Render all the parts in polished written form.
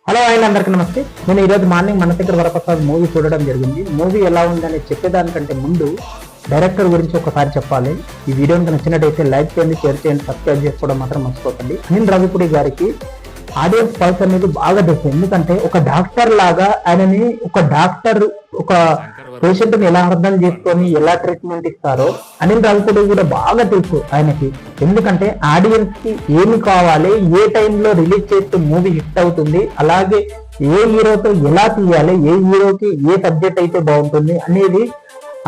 Hello and అందరికీ నమస్తే. నేను ఈరోజు మార్నింగ్ మన దగ్గర వరప్రసాద్ మూవీ చూడడం జరిగింది. మూవీ ఎలా ఉందని చెప్పేదానికంటే ముందు డైరెక్టర్ గురించి ఒకసారి చెప్పాలి. ఈ వీడియో నచ్చినట్టయితే లైక్ చేయండి, షేర్ చేయండి, సబ్స్క్రైబ్ చేసుకోవడం మాత్రం మర్చిపోకండి. అనిల్ రావిపూడి గారికి ఆడియన్స్ పల్స్ అనేది బాగా తెలుసు. ఎందుకంటే ఒక డాక్టర్ లాగా ఆయనని ఒక పేషెంట్ ని ఎలా అర్థం చేసుకొని ఎలా ట్రీట్మెంట్ ఇస్తారో అనిల్ రావిపూడి కూడా బాగా తెలుసు ఆయనకి. ఎందుకంటే ఆడియన్స్ కి ఏమి కావాలి, ఏ టైంలో రిలీజ్ చేస్తే మూవీ హిట్ అవుతుంది, అలాగే ఏ హీరోతో ఎలా తీయాలి, ఏ హీరోకి ఏ సబ్జెక్ట్ అయితే బాగుంటుంది అనేది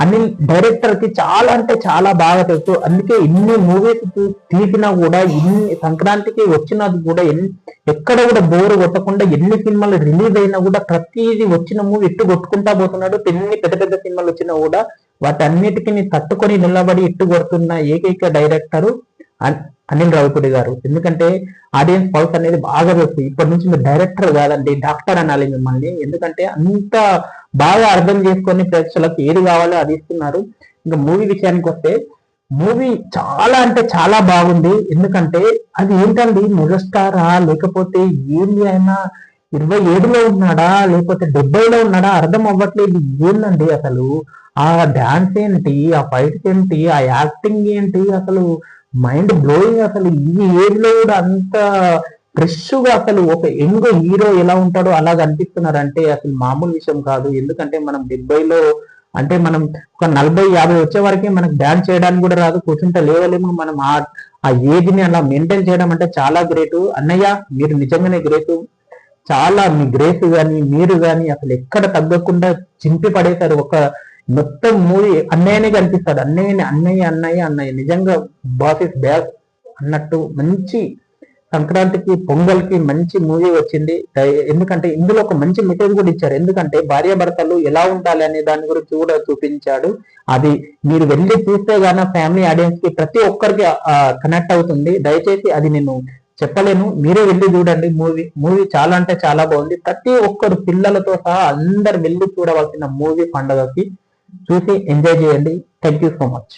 అనిల్ డైరెక్టర్ కి చాలా అంటే చాలా బాగా తెలుసు. అందుకే ఇన్ని మూవీస్ తీసినా కూడా, ఇన్ని సంక్రాంతికి వచ్చినది కూడా ఎక్కడ కూడా బోరు కొట్టకుండా, ఎన్ని సినిమాలు రిలీజ్ అయినా కూడా ప్రతిదీ వచ్చిన మూవీ ఇట్టు కొట్టుకుంటా పోతున్నాడు. ఎన్ని పెద్ద పెద్ద సినిమాలు వచ్చినా కూడా వాటన్నిటికీ తట్టుకొని నిలబడి ఇట్టు కొడుతున్న ఏకైక డైరెక్టర్ అనిల్ రావిపూడి గారు. ఎందుకంటే ఆడియన్స్ పల్స్ అనేది బాగా తెలుసు. ఇప్పటి నుంచి మీరు డైరెక్టర్ కాదండి, డాక్టర్ అనాలి మిమ్మల్ని. ఎందుకంటే అంత బాగా అర్థం చేసుకొని ప్రేక్షకులకు ఏది కావాలో అది ఇస్తున్నారు. ఇంకా మూవీ విషయానికి వస్తే మూవీ చాలా అంటే చాలా బాగుంది. ఎందుకంటే అది ఏంటండి, మెగాస్టారా లేకపోతే ఏంది, అయినా 27లో ఉన్నాడా లేకపోతే 70లో ఉన్నాడా అర్థం అవ్వట్లేదు. ఏందండి అసలు ఆ డాన్స్ ఏంటి, ఆ ఫైట్స్ ఏంటి, ఆ యాక్టింగ్ ఏంటి, అసలు మైండ్ బ్లోయింగ్. అసలు ఈ ఏజ్ లో కూడా అంత ఫ్రెష్ గా అసలు ఒక యంగ్ హీరో ఎలా ఉంటాడో అలా కనిపిస్తున్నారంటే అసలు మామూలు విషయం కాదు. ఎందుకంటే మనం 70లో అంటే మనం ఒక 40-50 వచ్చే వరకే మనకు డాన్స్ చేయడానికి కూడా రాదు, కూర్చుంటే లేవలేము. మనం ఆ ఏజ్ ని అలా మెయింటైన్ చేయడం అంటే చాలా గ్రేట్. అన్నయ్య మీరు నిజంగానే గ్రేట్. చాలా మీ గ్రేస్ గాని మీరు గాని అసలు ఎక్కడ తగ్గకుండా చింపి పడేశారు. ఒక మొత్తం మూవీ అన్నయ్యనే కనిపిస్తాడు. అన్నయ్య అన్నయ్య అన్నయ్య అన్నయ్య. నిజంగా బాస్ ఇస్ బ్యాక్ అన్నట్టు మంచి సంక్రాంతికి పొంగల్కి మంచి మూవీ వచ్చింది. ఎందుకంటే ఇందులో ఒక మంచి మెసేజ్ కూడా ఇచ్చారు. ఎందుకంటే భార్యాభర్తలు ఎలా ఉండాలి అనే దాని గురించి కూడా చూపించాడు. అది మీరు వెళ్ళి చూస్తే గాన ఫ్యామిలీ ఆడియన్స్ కి ప్రతి ఒక్కరికి కనెక్ట్ అవుతుంది. దయచేసి అది నేను చెప్పలేను, మీరే వెళ్ళి చూడండి. మూవీ చాలా అంటే చాలా బాగుంది. ప్రతి ఒక్కరు పిల్లలతో సహా అందరు వెళ్ళి చూడవలసిన మూవీ పండుగకి. చూసి ఎంజాయ్ చేయండి. Thank you so much.